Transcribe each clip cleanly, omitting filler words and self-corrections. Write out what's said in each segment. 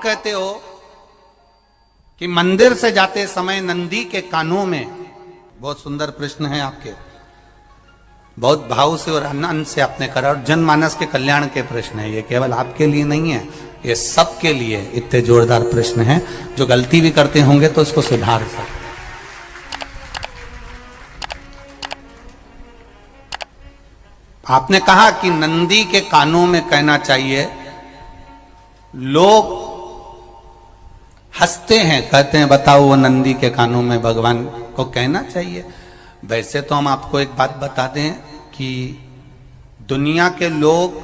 कहते हो कि मंदिर से जाते समय नंदी के कानों में, बहुत सुंदर प्रश्न है आपके, बहुत भाव से और आनंद से आपने करा, और जनमानस के कल्याण के प्रश्न है ये, केवल आपके लिए नहीं है, ये सबके लिए इतने जोरदार प्रश्न हैं। जो गलती भी करते होंगे तो इसको सुधार सकते। आपने कहा कि नंदी के कानों में कहना चाहिए, लोग हंसते हैं, कहते हैं बताओ वो नंदी के कानों में भगवान को कहना चाहिए। वैसे तो हम आपको एक बात बता दें कि दुनिया के लोग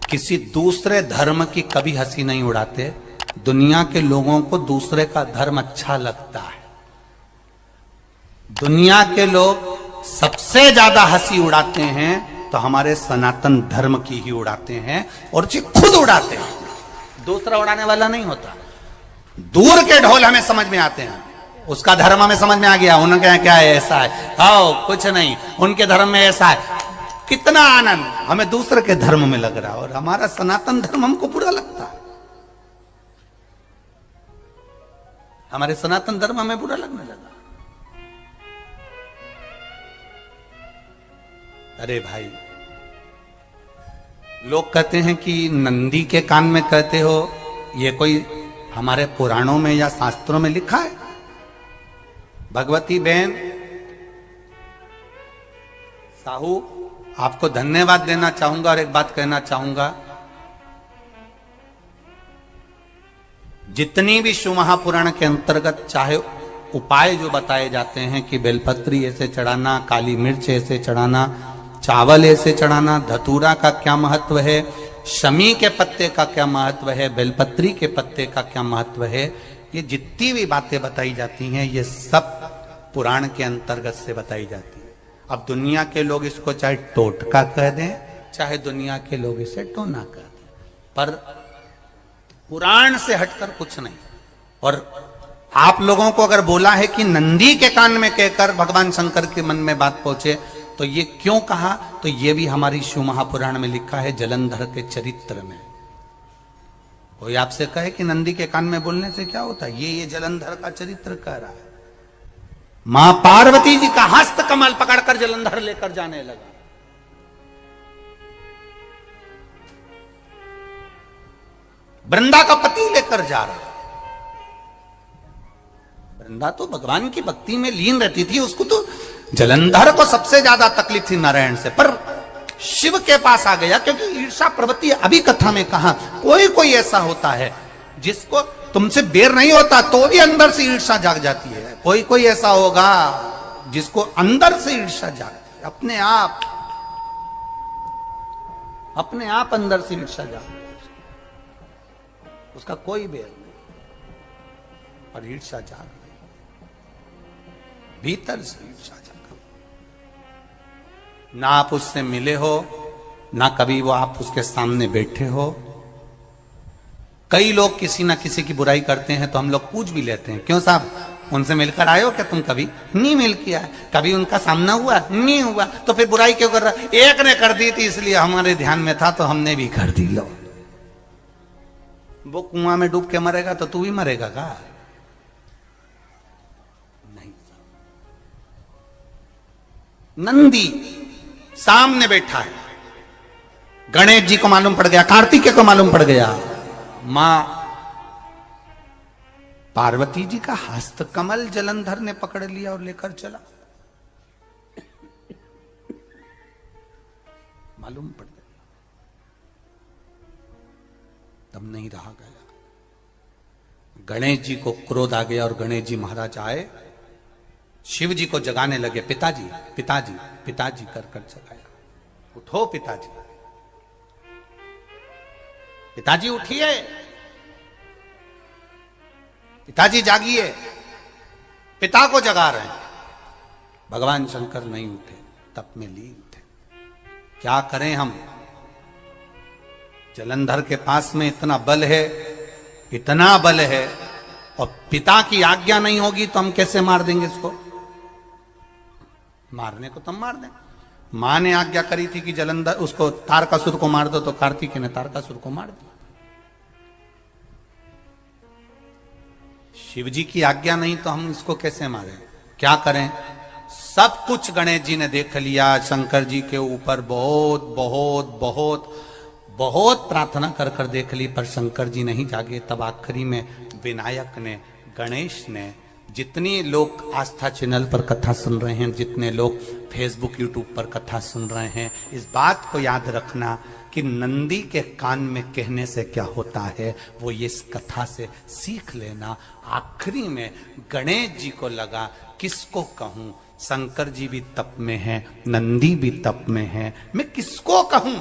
किसी दूसरे धर्म की कभी हंसी नहीं उड़ाते। दुनिया के लोगों को दूसरे का धर्म अच्छा लगता है। दुनिया के लोग सबसे ज्यादा हंसी उड़ाते हैं तो हमारे सनातन धर्म की ही उड़ाते हैं, और जी खुद उड़ाते हैं, दूसरा उड़ाने वाला नहीं होता। दूर के ढोल हमें समझ में आते हैं, उसका धर्म हमें समझ में आ गया, उनके यहाँ क्या है, ऐसा है, आओ कुछ नहीं, उनके धर्म में ऐसा है, कितना आनंद हमें दूसरे के धर्म में लग रहा है, और हमारा सनातन धर्म हमको बुरा लगता है। हमारे सनातन धर्म हमें बुरा लगने लगा। अरे भाई, लोग कहते हैं कि नंदी के कान में कहते हो, ये कोई हमारे पुराणों में या शास्त्रों में लिखा है? भगवती बहन साहू, आपको धन्यवाद देना चाहूंगा और एक बात कहना चाहूंगा, जितनी भी शिव महापुराण के अंतर्गत चाहे उपाय जो बताए जाते हैं कि बेलपत्री ऐसे चढ़ाना, काली मिर्च ऐसे चढ़ाना, चावल ऐसे चढ़ाना, धतूरा का क्या महत्व है, शमी के पत्ते का क्या महत्व है, बेलपत्री के पत्ते का क्या महत्व है, ये जितनी भी बातें बताई जाती हैं ये सब पुराण के अंतर्गत से बताई जाती है। अब दुनिया के लोग इसको चाहे टोटका कह दें, चाहे दुनिया के लोग इसे टोना कह दें, पर पुराण से हटकर कुछ नहीं। और आप लोगों को अगर बोला है कि नंदी के कान में कहकर भगवान शंकर के मन में बात पहुंचे, तो ये क्यों कहा, तो ये भी हमारी शिव महापुराण में लिखा है, जलंधर के चरित्र में। कोई आपसे कहे कि नंदी के कान में बोलने से क्या होता है, ये जलंधर का चरित्र कह रहा है। मां पार्वती जी का हस्त कमल पकड़कर जलंधर लेकर जाने लगा। वृंदा का पति लेकर जा रहा। वृंदा तो भगवान की भक्ति में लीन रहती थी, उसको तो जलंधर को सबसे ज्यादा तकलीफ थी नारायण से, पर शिव के पास आ गया, क्योंकि ईर्षा प्रवृत्ति अभी कथा में कहा, कोई कोई ऐसा होता है जिसको तुमसे बेर नहीं होता तो भी अंदर से ईर्षा जाग जाती है। कोई कोई ऐसा होगा जिसको अंदर से ईर्षा जागती है, अपने आप अंदर से ईर्षा जागती है, उसका कोई बेर नहीं, और ईर्षा जाग रही, भीतर से ईर्षा जाग। ना आप उससे मिले हो, ना कभी वो आप उसके सामने बैठे हो। कई लोग किसी ना किसी की बुराई करते हैं तो हम लोग पूछ भी लेते हैं, क्यों साहब उनसे मिलकर आए हो क्या तुम? कभी नहीं मिल किया, कभी उनका सामना हुआ नहीं हुआ, तो फिर बुराई क्यों कर रहा? एक ने कर दी थी इसलिए हमारे ध्यान में था तो हमने भी कर दी। लो, वो कुआं में डूब के मरेगा तो तू भी मरेगा का? नहीं। नंदी सामने बैठा है, गणेश जी को मालूम पड़ गया, कार्तिकेय को मालूम पड़ गया, मां पार्वती जी का हस्त कमल जलंधर ने पकड़ लिया और लेकर चला। मालूम पड़ गया, तब नहीं रहा गया। गणेश जी को क्रोध आ गया और गणेश जी महाराज आए, शिव जी को जगाने लगे, पिताजी पिताजी पिताजी कर कर जगाया, उठो पिताजी, पिताजी उठिए, पिताजी जागिए, पिता को जगा रहे हैं। भगवान शंकर नहीं उठे, तप में लीन थे। क्या करें हम? जलंधर के पास में इतना बल है, इतना बल है, और पिता की आज्ञा नहीं होगी तो हम कैसे मार देंगे इसको? मारने को तो हम मार दें। मां ने आज्ञा करी थी कि जलंधर उसको तारकासुर को मार दो, तो कार्तिकेय ने तारकासुर को मार दिया। शिव जी की आज्ञा नहीं तो हम इसको कैसे मारें? क्या करें? सब कुछ गणेश जी ने देख लिया, शंकर जी के ऊपर बहुत बहुत बहुत बहुत प्रार्थना कर कर देख ली, पर शंकर जी नहीं जागे। तब आखिरी में विनायक ने, गणेश ने, जितने लोग आस्था चैनल पर कथा सुन रहे हैं, जितने लोग फेसबुक यूट्यूब पर कथा सुन रहे हैं, इस बात को याद रखना कि नंदी के कान में कहने से क्या होता है वो ये इस कथा से सीख लेना। आखिरी में गणेश जी को लगा किसको कहूं, शंकर जी भी तप में हैं, नंदी भी तप में हैं, मैं किसको कहूं?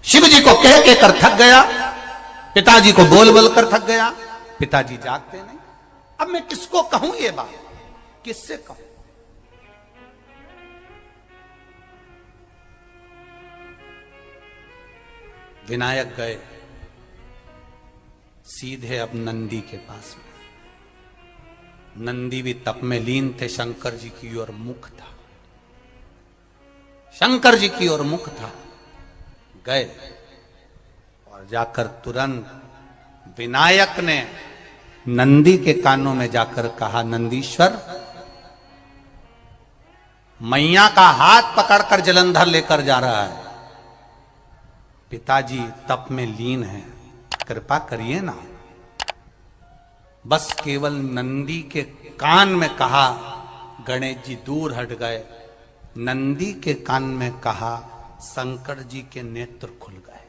शिव जी को कह के कर थक गया, पिताजी को बोल बोल कर थक गया, पिताजी जागते नहीं। अब मैं किसको कहूं ये बात, किससे कहूं? विनायक गए सीधे अब नंदी के पास में। नंदी भी तप में लीन थे, शंकर जी की ओर मुख था, शंकर जी की ओर मुख था। गए और जाकर तुरंत विनायक ने नंदी के कानों में जाकर कहा, नंदीश्वर, मैया का हाथ पकड़कर जलंधर लेकर जा रहा है, पिताजी तप में लीन है, कृपा करिए ना। बस केवल नंदी के कान में कहा, गणेश जी दूर हट गए। नंदी के कान में कहा, शंकर जी के नेत्र खुल गए,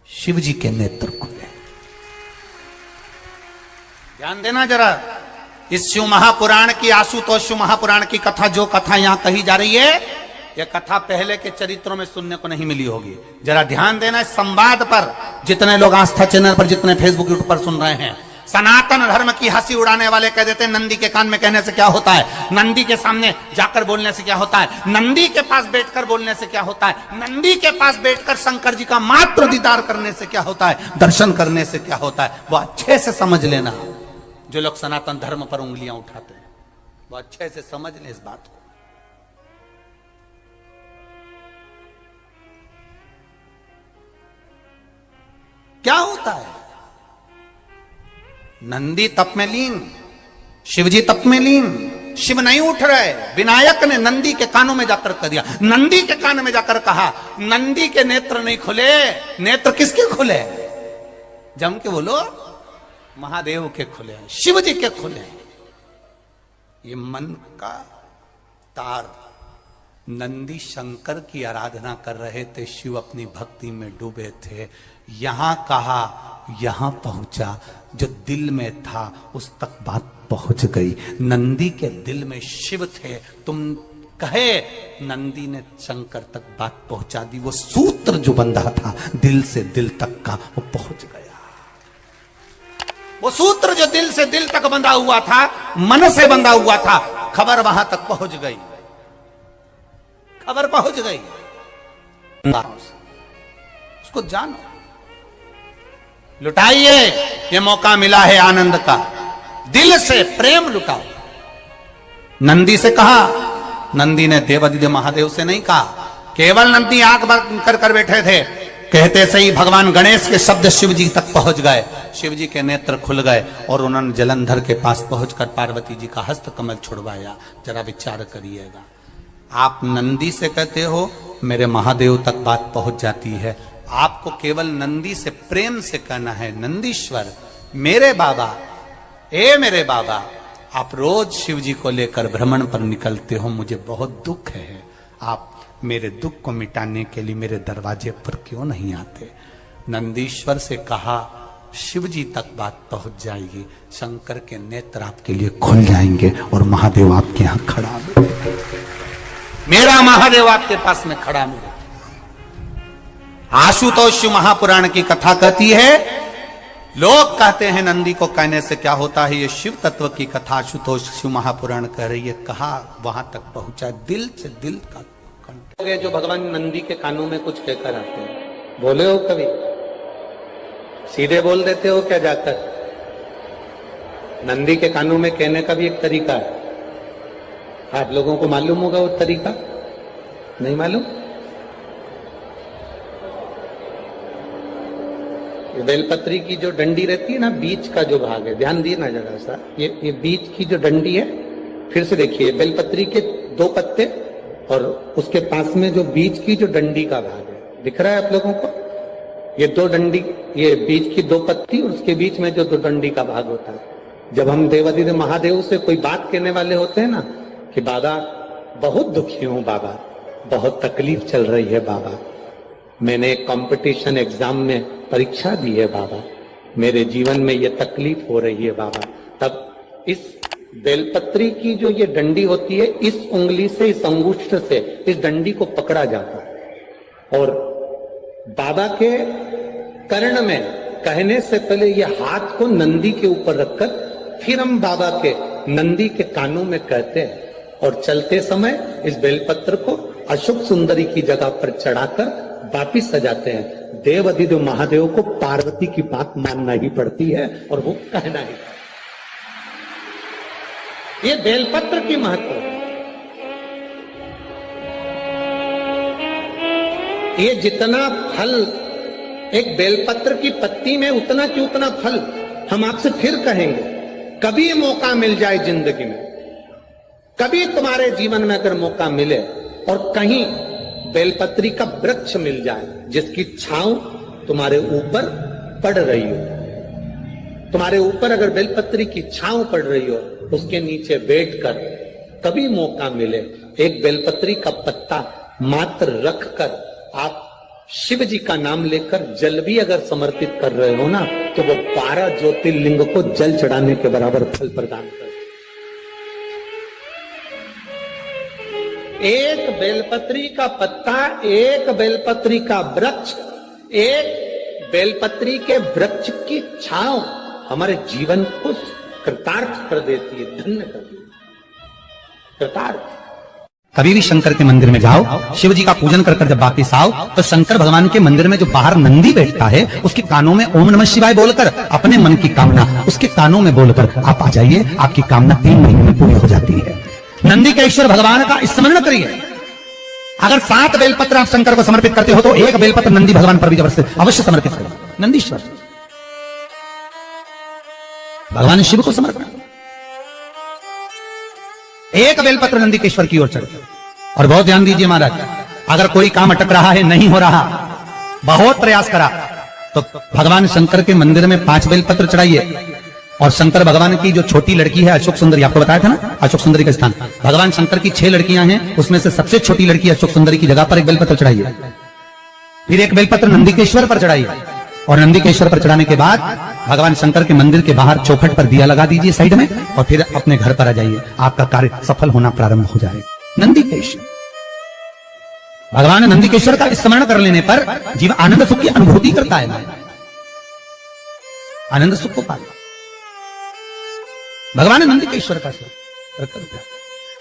शिव जी के नेत्र खुले। ध्यान देना जरा, इस शिव महापुराण की, आशुतोष शिव महापुराण की कथा, जो कथा यहां कही जा रही है, यह कथा पहले के चरित्रों में सुनने को नहीं मिली होगी। जरा ध्यान देना इस संवाद पर, जितने लोग आस्था चैनल पर, जितने फेसबुक यूट्यूब पर सुन रहे हैं। सनातन धर्म की हंसी उड़ाने वाले कह देते हैं नंदी के कान में कहने से क्या होता है, नंदी के सामने जाकर बोलने से क्या होता है, नंदी के पास बैठकर बोलने से क्या होता है, नंदी के पास बैठकर शंकर जी का मात्र दीदार करने से क्या होता है, दर्शन करने से क्या होता है। वो अच्छे से समझ लेना, जो लोग सनातन धर्म पर उंगलियां उठाते हैं, वो अच्छे से समझ ले इस बात को। क्या होता है? नंदी तप में लीन, शिवजी तप में लीन, शिव नहीं उठ रहे। विनायक ने नंदी के कानों में जाकर कह दिया, नंदी के कान में जाकर कहा, नंदी के नेत्र नहीं खुले। नेत्र किसके खुले? जम के बोलो, महादेव के खुले, शिव जी के खुले। ये मन का तार। नंदी शंकर की आराधना कर रहे थे, शिव अपनी भक्ति में डूबे थे। यहां कहा, यहां पहुंचा, जो दिल में था उस तक बात पहुंच गई। नंदी के दिल में शिव थे, तुम कहे, नंदी ने शंकर तक बात पहुंचा दी। वो सूत्र जो बंधा था दिल से दिल तक का, वो पहुंच गया। वो सूत्र जो दिल से दिल तक बंधा हुआ था, मन से बंधा हुआ था, खबर वहां तक पहुंच गई, खबर पहुंच गई। उसको जानो, लुटाइए, ये मौका मिला है आनंद का, दिल से प्रेम लुटाओ। नंदी से कहा, नंदी ने देवादिदेव महादेव से नहीं कहा। केवल नंदी आंख बंद कर कर बैठे थे, कहते सही भगवान गणेश के शब्द शिव जी तक पहुंच गए। शिव जी के नेत्र खुल गए और उन्होंने जलंधर के पास पहुंचकर पार्वती जी का हस्त कमल छुड़वाया। जरा विचार करिएगा, आप नंदी से कहते हो मेरे महादेव तक बात पहुंच जाती है। आपको केवल नंदी से प्रेम से कहना है, नंदीश्वर मेरे बाबा, ए मेरे बाबा, आप रोज शिव जी को लेकर भ्रमण पर निकलते हो, मुझे बहुत दुख है, आप मेरे दुख को मिटाने के लिए मेरे दरवाजे पर क्यों नहीं आते? नंदीश्वर से कहा, शिव जी तक बात पहुंच जाएगी, शंकर के नेत्र आपके लिए खुल जाएंगे और महादेव आपके यहां खड़ा मिलेगा, मेरा महादेव आपके पास में खड़ा मिलेगा। आशुतोष महापुराण की कथा कहती है, लोग कहते हैं नंदी को कहने से क्या होता है, ये शिव तत्व की कथा आशुतोष शिव महापुराण कह रही है। कहा वहां तक पहुंचा, दिल से दिल का कंठ। जो भगवान नंदी के कानों में कुछ कहकर आते हैं, बोले हो कभी? सीधे बोल देते हो क्या जाकर? नंदी के कानों में कहने का भी एक तरीका है, आप लोगों को मालूम होगा वो तरीका, नहीं मालूम? बेलपत्री की जो डंडी रहती है ना, बीच का जो भाग है, ध्यान दिए ना जरा सा, ये बीच की जो डंडी है, फिर से देखिए, बेलपत्री के 2 पत्ते और उसके पास में जो बीच की जो डंडी का भाग है, दिख रहा है आप लोगों को? ये 2 डंडी, ये बीच की 2 पत्ती और उसके बीच में जो 2 डंडी का भाग होता है। जब हम देवादिदेव महादेव से कोई बात कहने वाले होते हैं ना कि बाबा बहुत दुखी हूं, बाबा बहुत तकलीफ चल रही है, बाबा मैंने एक कंपटीशन एग्जाम में परीक्षा दी है, बाबा मेरे जीवन में ये तकलीफ हो रही है, बाबा, तब इस बेलपत्री की जो ये डंडी होती है, इस उंगली से, इस अंगुष्ठ से इस डंडी को पकड़ा जाता है और बाबा के कर्ण में कहने से पहले ये हाथ को नंदी के ऊपर रखकर फिर हम बाबा के नंदी के कानों में कहते हैं और चलते समय इस बेलपत्र को अशोक सुंदरी की जगह पर चढ़ाकर वापिस सजाते हैं। देव अधिदेव महादेव को पार्वती की बात मानना ही पड़ती है और वो कहना ही। ये बेलपत्र की महत्व, ये जितना फल एक बेलपत्र की पत्ती में उतना की उतना फल, हम आपसे फिर कहेंगे, कभी मौका मिल जाए जिंदगी में, कभी तुम्हारे जीवन में अगर मौका मिले और कहीं बेलपत्री का वृक्ष मिल जाए जिसकी छांव तुम्हारे ऊपर पड़ रही हो, तुम्हारे ऊपर अगर बेलपत्री की छांव पड़ रही हो, उसके नीचे बैठकर कभी मौका मिले, एक बेलपत्री का पत्ता मात्र रखकर आप शिव जी का नाम लेकर जल भी अगर समर्पित कर रहे हो ना, तो वो 12 ज्योतिर्लिंग को जल चढ़ाने के बराबर फल प्रदान कर। एक बेलपत्री का पत्ता, एक बेलपत्री का वृक्ष, एक बेलपत्री के वृक्ष की छांव हमारे जीवन को कृतार्थ कर देती है, धन्य कर देती है, कृतार्थ। कभी भी शंकर के मंदिर में जाओ, शिव जी का पूजन कर जब वापिस आओ, तो शंकर भगवान के मंदिर में जो बाहर नंदी बैठता है, उसके कानों में ओम नमः शिवाय बोलकर अपने मन की कामना उसके कानों में बोलकर आप आ जाइए, आपकी कामना 3 महीने में पूरी हो जाती है। नंदी के ईश्वर भगवान का स्मरण करिए। अगर 7 बेलपत्र आप शंकर को समर्पित करते हो तो 1 बेलपत्र नंदी भगवान पर भी अवश्य समर्पित करो। नंदीश्वर भगवान शिव को समर्पित, 1 बेलपत्र नंदीकेश्वर की ओर चढ़े। और बहुत ध्यान दीजिए महाराज, अगर कोई काम अटक रहा है, नहीं हो रहा, बहुत प्रयास करा, तो भगवान शंकर के मंदिर में 5 बेलपत्र चढ़ाइए। और शंकर भगवान की जो छोटी लड़की है अशोक सुंदरी, आपको बताया था ना अशोक सुंदरी का स्थान, भगवान शंकर की 6 लड़कियां हैं, उसमें से सबसे छोटी लड़की अशोक सुंदरी की जगह पर 1 बेलपत्र चढ़ाइए। फिर 1 बेलपत्र नंदीकेश्वर पर चढ़ाइए और नंदीकेश्वर पर चढ़ाने के बाद भगवान शंकर के मंदिर के बाहर चौखट पर दिया लगा दीजिए साइड में, और फिर अपने घर पर आ जाइए, आपका कार्य सफल होना प्रारंभ हो जाएगा। नंदीकेश्वर भगवान नंदीकेश्वर का स्मरण कर लेने पर जीव आनंद सुख की अनुभूति करता है, आनंद सुख को पाता। भगवान नंदीकेश्वर का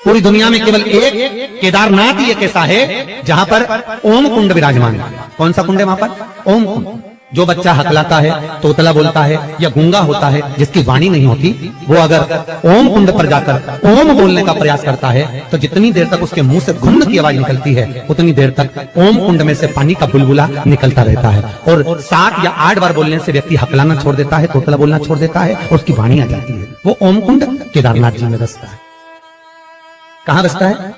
पूरी दुनिया में केवल एक केदारनाथ ही एक ऐसा है जहां पर ओम कुंड विराजमान है। कौन सा कुंड है वहां पर? ओम कुंड। जो बच्चा हकलाता है, तोतला बोलता है या गूंगा होता है, जिसकी वाणी नहीं होती, वो अगर ओम कुंड पर जाकर ओम बोलने का प्रयास करता है तो जितनी देर तक उसके मुंह से घुन्न की आवाज निकलती है, उतनी देर तक ओम कुंड में से पानी का बुलबुला निकलता रहता है। और 7 या 8 बार बोलने से व्यक्ति हकलाना छोड़ देता है, तोतला बोलना छोड़ देता है और उसकी वाणी आ जाती है। वो ओम कुंड केदारनाथ जी में बसता है। कहां बसता है?